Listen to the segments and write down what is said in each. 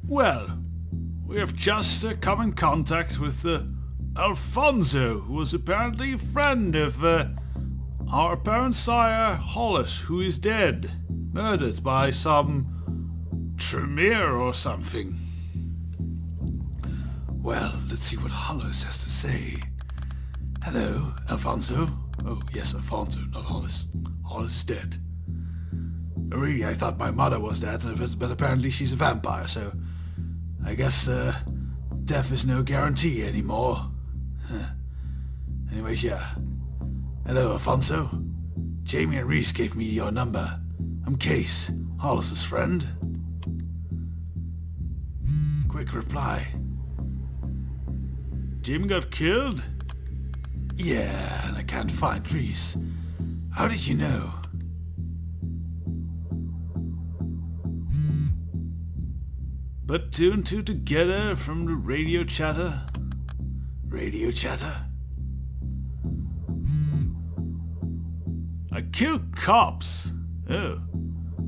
Well, we have just come in contact with Alfonso, who was apparently a friend of our apparent sire Hollis, who is dead, murdered by some Tremere or something. Well, let's see what Hollis has to say. Hello, Alfonso. Oh, yes, Alfonso, not Hollis. Hollis is dead. Really, I thought my mother was dead, but apparently she's a vampire, so I guess death is no guarantee anymore. Anyways, yeah. Hello, Alfonso. Jamie and Reese gave me your number. I'm Case, Hollis's friend. Quick reply. Jamie got killed? Yeah, and I can't find Reese. How did you know? But two and two together from the radio chatter. Radio chatter? I killed cops. Oh,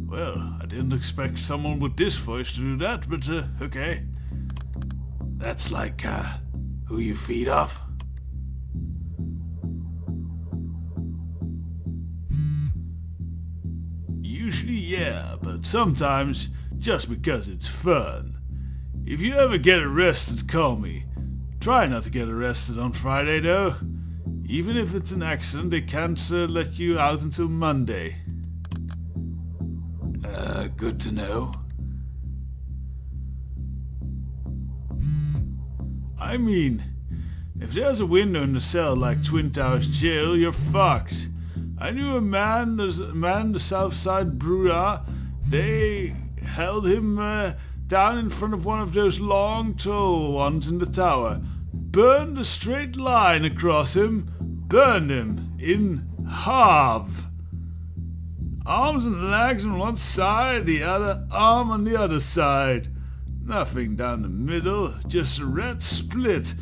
well, I didn't expect someone with this voice to do that, but okay. That's like, who you feed off? Usually, yeah, but sometimes just because it's fun. If you ever get arrested, call me. Try not to get arrested on Friday, though. Even if it's an accident, they can't let you out until Monday. Good to know. I mean, if there's a window in the cell like Twin Towers jail, you're fucked. I knew a man, the Southside Brewer. They held him down in front of one of those long, tall ones in the tower. Burned a straight line across him. Burned him in half. Arms and legs on one side, the other arm on the other side. Nothing down the middle, just a red split.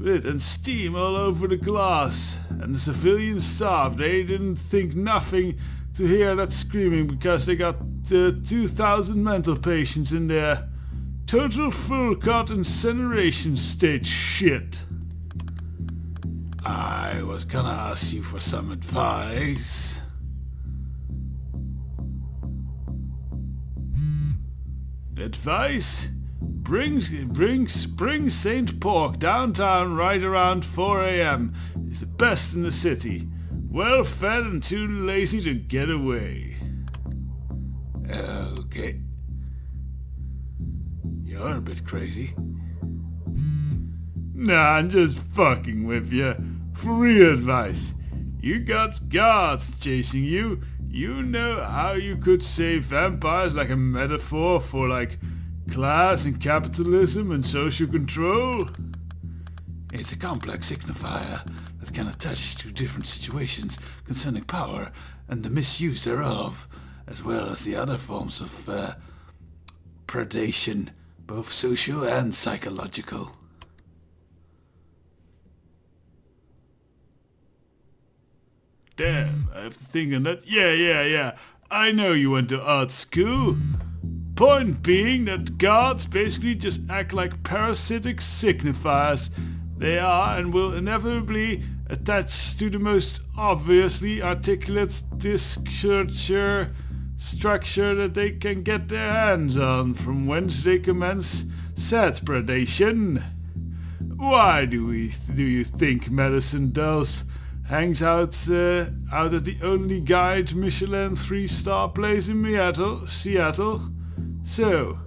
And steam all over the glass. And the civilians starved. They didn't think nothing to hear that screaming because they got 2,000 mental patients in there. Total full cut incineration state shit. I was gonna ask you for some advice. Advice? Bring St. Pork downtown right around 4 a.m. It's the best in the city. Well fed and too lazy to get away. Okay. You're a bit crazy. Nah, I'm just fucking with you. Free advice. You got guards chasing you. You know how you could say vampires like a metaphor for like class and capitalism and social control? It's a complex signifier that can attach to different situations concerning power and the misuse thereof, as well as the other forms of predation, both social and psychological. Damn, I have to think on that. Yeah. I know you went to art school. Point being that gods basically just act like parasitic signifiers. They are and will inevitably attach to the most obviously articulate structure that they can get their hands on, from whence they commence said predation. Why do you think Medicine Dulce hangs out at the only guide Michelin 3-star place in Seattle? So,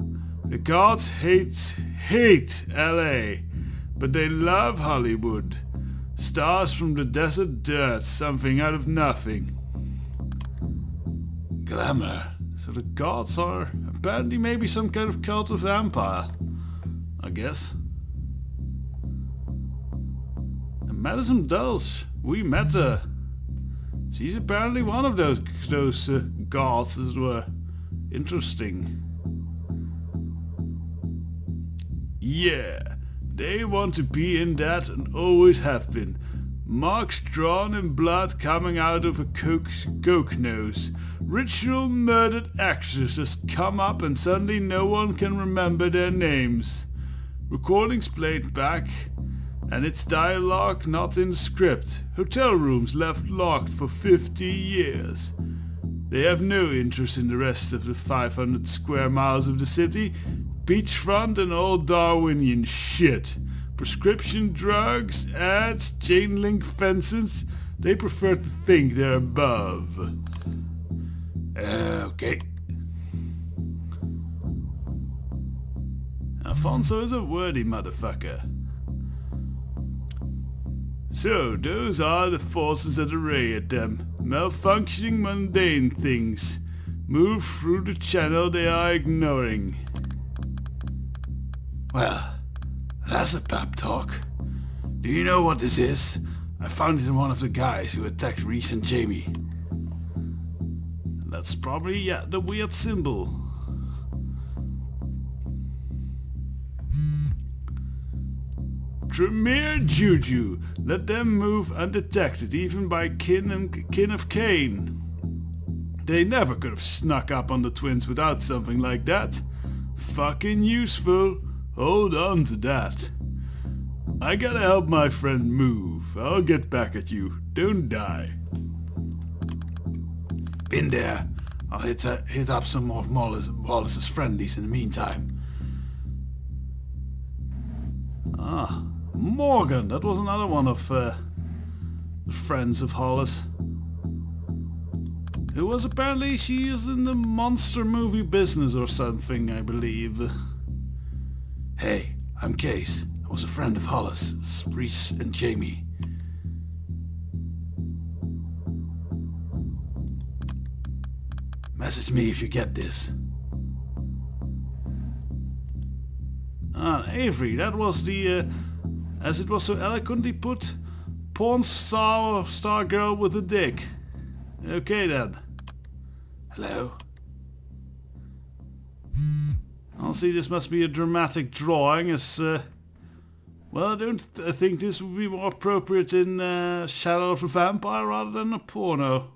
the gods hate LA, but they love Hollywood. Stars from the desert dirt, something out of nothing. Glamour. So the gods are apparently maybe some kind of cult of vampire, I guess. And Madison Dulce, we met her. She's apparently one of those gods as well. Interesting. Yeah, they want to be in that and always have been. Marks drawn in blood coming out of a coke nose. Ritual murdered actors just come up and suddenly no one can remember their names. Recordings played back, and it's dialogue not in the script. Hotel rooms left locked for 50 years. They have no interest in the rest of the 500 square miles of the city. Beachfront and all Darwinian shit. Prescription drugs, ads, chain link fences. They prefer to think they're above. Okay. Alfonso is a wordy motherfucker. So, those are the forces that array at them. Malfunctioning mundane things. Move through the channel they are ignoring. Well, that's a pep talk. Do you know what this is? I found it in one of the guys who attacked Reese and Jamie. That's probably, yeah, the weird symbol. Tremere Juju. Let them move undetected, even by kin of Cain. They never could have snuck up on the twins without something like that. Fucking useful. Hold on to that. I gotta help my friend move. I'll get back at you. Don't die. Been there. I'll hit up some more of Wallace's friendlies in the meantime. Ah, Morgan. That was another one of the friends of Hollis. Who was apparently, she is in the monster movie business or something, I believe. Hey, I'm Case. I was a friend of Hollis, Reese and Jamie. Message me if you get this. Ah, Avery, that was the, as it was so eloquently put, porn star girl with a dick. Okay then. Hello? I'll see, this must be a dramatic drawing as, well, I don't think this would be more appropriate in Shadow of a Vampire rather than a porno.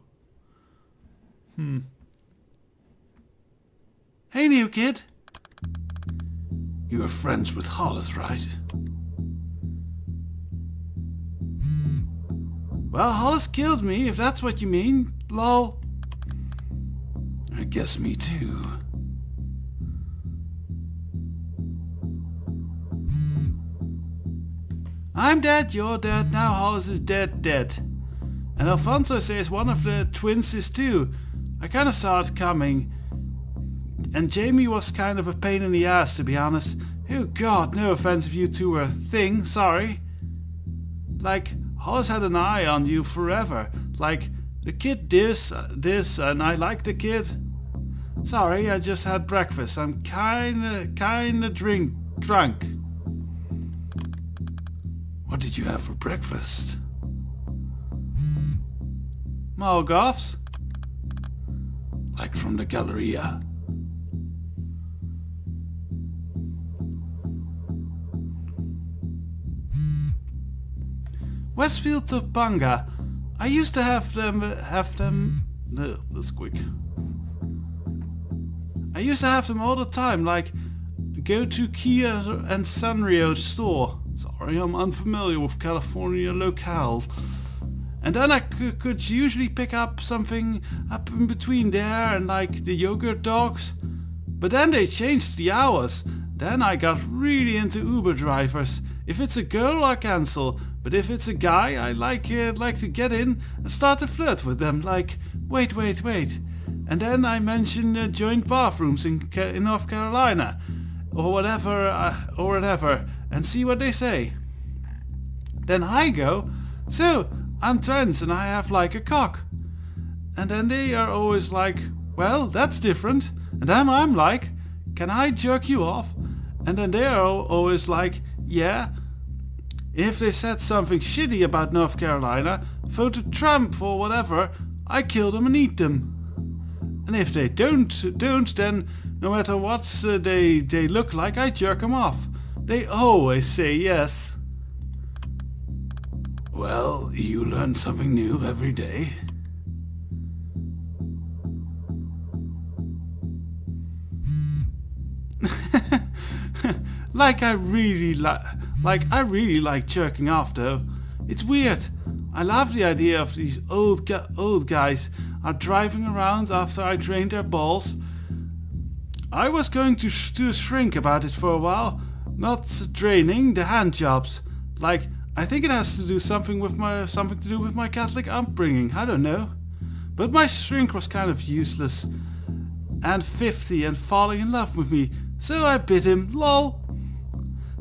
Hey new kid. You were friends with Hollis, right? Well, Hollis killed me, if that's what you mean. Lol. I guess me too. I'm dead, you're dead, now Hollis is dead. And Alfonso says one of the twins is too. I kinda saw it coming. And Jamie was kind of a pain in the ass, to be honest. Oh god, no offense if you two were a thing, sorry. Like, Hollis had an eye on you forever. Like, the kid this, and I like the kid. Sorry, I just had breakfast. I'm kinda drunk. What did you have for breakfast? Molgoffs. Like from the Galleria. Westfield Topanga. I used to have them. No, that's quick. I used to have them all the time. Like, go to Kia and Sanrio store. Sorry, I'm unfamiliar with California locale. And then I could usually pick up something up in between there and like the yogurt dogs. But then they changed the hours. Then I got really into Uber drivers. If it's a girl, I cancel. But if it's a guy, I like to get in and start to flirt with them. Like, wait. And then I mention joint bathrooms in North Carolina. Or whatever. And see what they say. Then I go, so, I'm trans and I have like a cock. And then they are always like, well, that's different. And then I'm like, can I jerk you off? And then they are always like, yeah. If they said something shitty about North Carolina, voted Trump or whatever, I kill them and eat them. And if they don't, then no matter what they look like, I jerk them off. They always say yes. Well, you learn something new every day. I really like jerking off though. It's weird. I love the idea of these old guys are driving around after I drained their balls. I was going to do a shrink about it for a while, not draining, the hand jobs. I think it has to do something to do with my Catholic upbringing. I don't know. But my shrink was kind of useless and 50 and falling in love with me, so I bit him. Lol.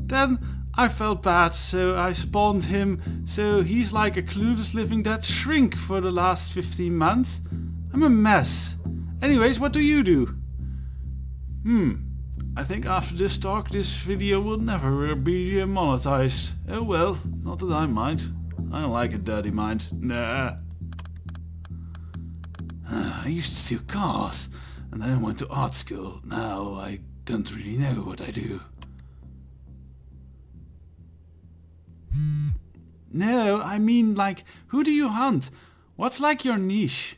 Then I felt bad, so I spawned him, so he's like a clueless living dead shrink for the last 15 months. I'm a mess. Anyways, what do you do? I think after this talk, this video will never be monetized. Oh well, not that I mind. I don't like a dirty mind. Nah. I used to steal cars, and then I went to art school. Now I don't really know what I do. No, I mean who do you hunt? What's your niche?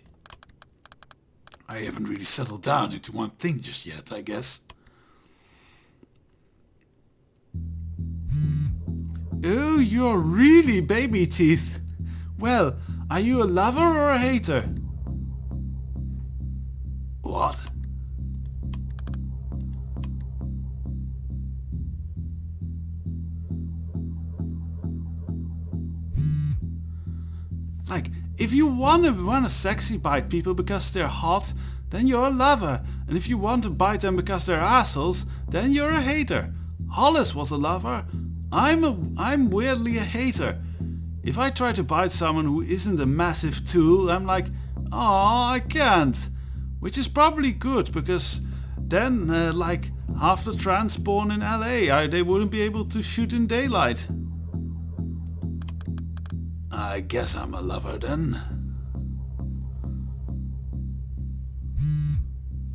I haven't really settled down into one thing just yet, I guess. Oh, you're really baby teeth. Well, are you a lover or a hater? What? If you wanna sexy bite people because they're hot, then you're a lover. And if you want to bite them because they're assholes, then you're a hater. Hollis was a lover. I'm weirdly a hater. If I try to bite someone who isn't a massive tool, I'm like, aw, I can't. Which is probably good, because then half the trans born in LA, they wouldn't be able to shoot in daylight. I guess I'm a lover then.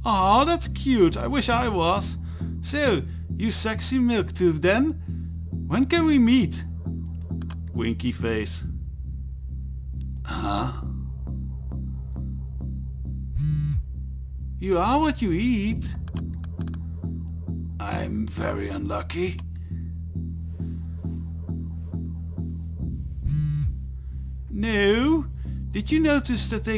Aw, that's cute. I wish I was. So, you sexy milk tooth then? When can we meet? Winky face. Huh? You are what you eat. I'm very unlucky. No. Did you notice that they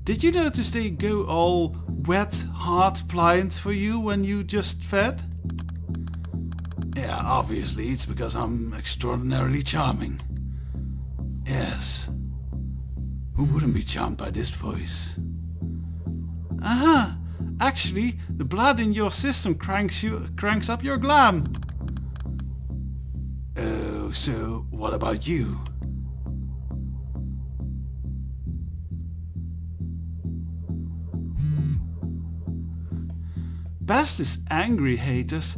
Did you notice they go all wet, hard, pliant for you when you just fed? Yeah, obviously it's because I'm extraordinarily charming. Yes. Who wouldn't be charmed by this voice? Aha! Actually, the blood in your system cranks up your glam. Oh, so what about you? Best is angry haters.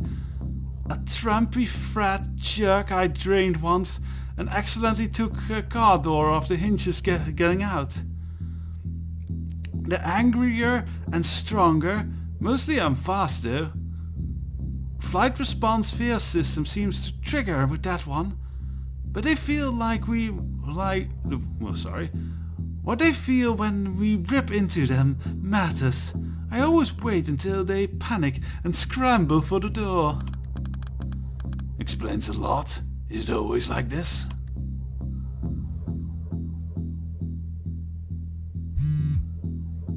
A Trumpy frat jerk I drained once and accidentally took a car door off the hinges getting out. The angrier and stronger, mostly I'm fast though. Flight response fear system seems to trigger with that one. But they feel what they feel when we rip into them matters. I always wait until they panic and scramble for the door. Explains a lot. Is it always like this?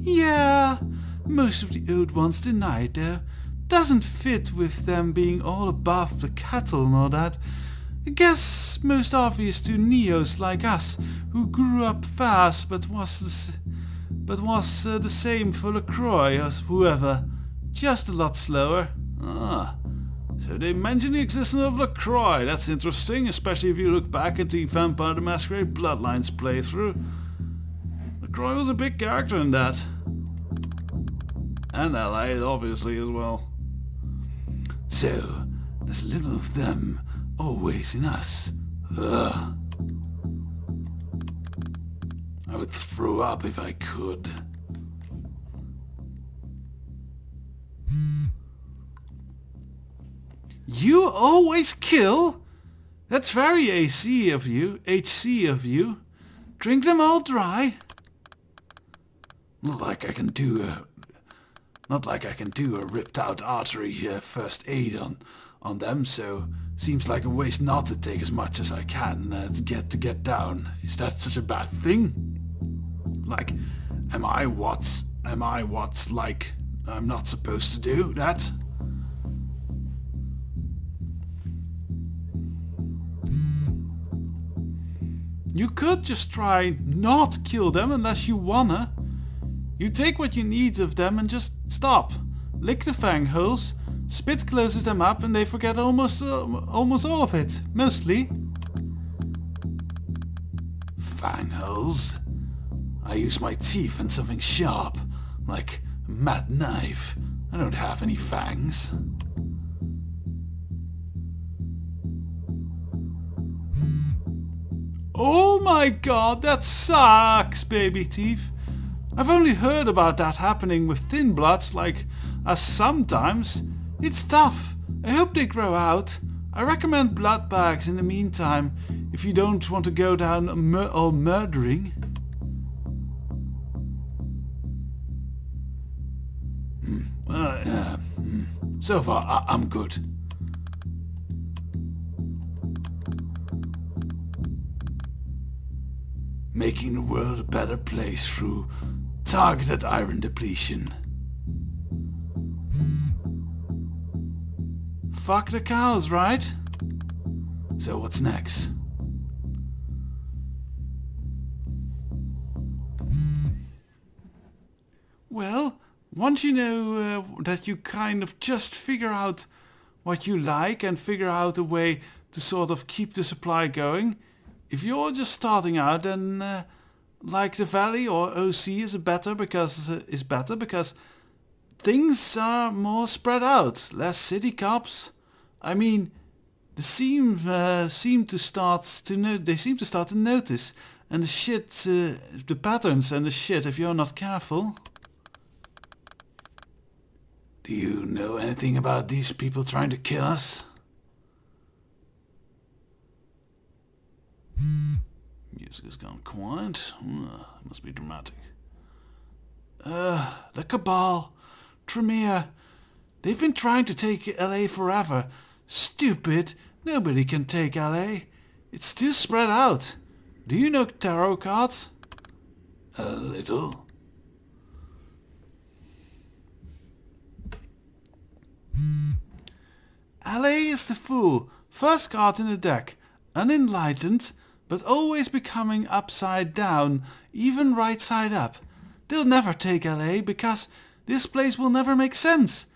Yeah, most of the old ones deny it though. Doesn't fit with them being all above the cattle and all that. I guess most obvious to neos like us, who grew up fast but was the same for LaCroix as whoever, just a lot slower. Ah, so they mention the existence of LaCroix. That's interesting, especially if you look back at the Vampire the Masquerade Bloodlines playthrough. LaCroix was a big character in that. And LA obviously as well. So, there's little of them always in us. Ugh. I would throw up if I could. You always kill? That's very AC of you, HC of you. Drink them all dry. Not like I can do a ripped out artery first aid on them, so seems like a waste not to take as much as I can to get down. Is that such a bad thing? Like, am I what's like I'm not supposed to do that? You could just try not kill them unless you wanna. You take what you need of them and just stop. Lick the fang holes. Spit closes them up and they forget almost all of it. Mostly. Fang holes? I use my teeth and something sharp, like a mad knife. I don't have any fangs. Oh my god, that sucks, baby teeth. I've only heard about that happening with thin bloods like us sometimes. It's tough. I hope they grow out. I recommend blood bags in the meantime if you don't want to go down all murdering. So far, I'm good. Making the world a better place through targeted iron depletion. Fuck the cows, right? So what's next? Well, once you know that you kind of just figure out what you like and figure out a way to sort of keep the supply going, if you're just starting out, then like the Valley or OC is better because things are more spread out, less city cops. I mean, they seem to start to notice, and the patterns and the shit if you're not careful. Do you know anything about these people trying to kill us? Music has gone quiet. Must be dramatic. The Cabal, Tremere, they've been trying to take LA forever. Stupid. Nobody can take LA. It's too spread out. Do you know tarot cards? A little. LA is the Fool. First card in the deck. Unenlightened, but always becoming upside down, even right side up. They'll never take LA because this place will never make sense.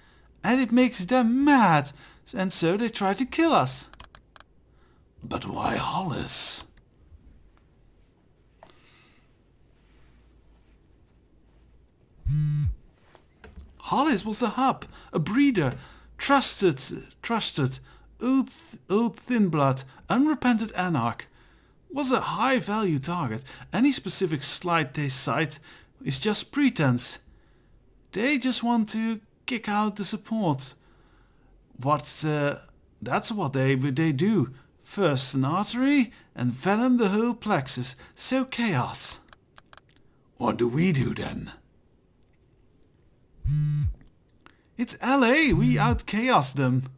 And it makes them mad, and so they try to kill us. But why Hollis? Hollis was the hub, a breeder, trusted, old thin blood, unrepentant anarch. Was a high value target. Any specific slight they cite is just pretense. They just want to kick out the support. That's what they do. First an artery and venom the whole plexus. So chaos. What do we do then? It's LA. We out chaos them.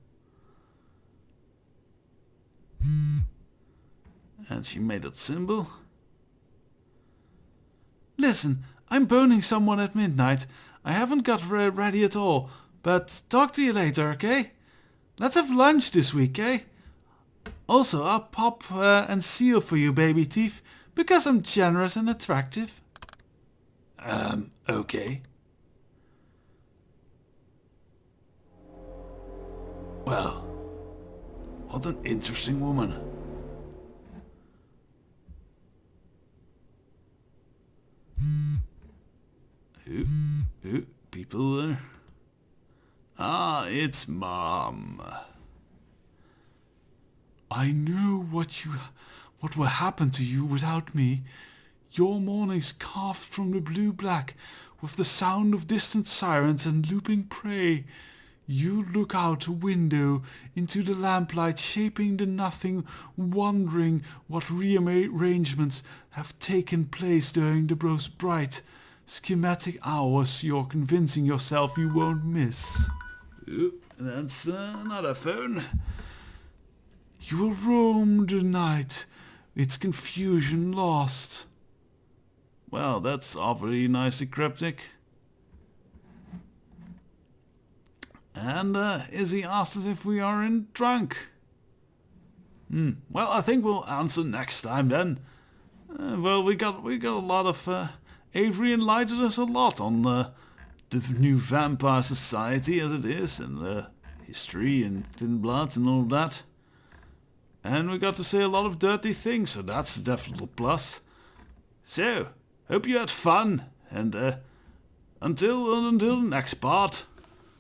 And she made that symbol. Listen, I'm boning someone at midnight. I haven't got ready at all, but talk to you later, okay? Let's have lunch this week, eh? Also, I'll pop and seal for you, baby teeth, because I'm generous and attractive. Okay. Well, what an interesting woman. Who? People there? Ah, it's Mom. I know what will happen to you without me. Your mornings carved from the blue-black, with the sound of distant sirens and looping prey. You look out a window into the lamplight, shaping the nothing, wondering what rearrangements have taken place during those bright, schematic hours you're convincing yourself you won't miss. Ooh, that's another phone. You will roam the night, its confusion lost. Well, that's awfully nicely cryptic. And Izzy asked us if we aren't drunk. Well, I think we'll answer next time then. Well, we got a lot of... Avery enlightened us a lot on the new vampire society as it is, and the history and thin bloods and all that. And we got to say a lot of dirty things, so that's definitely a plus. So, hope you had fun, and until the next part.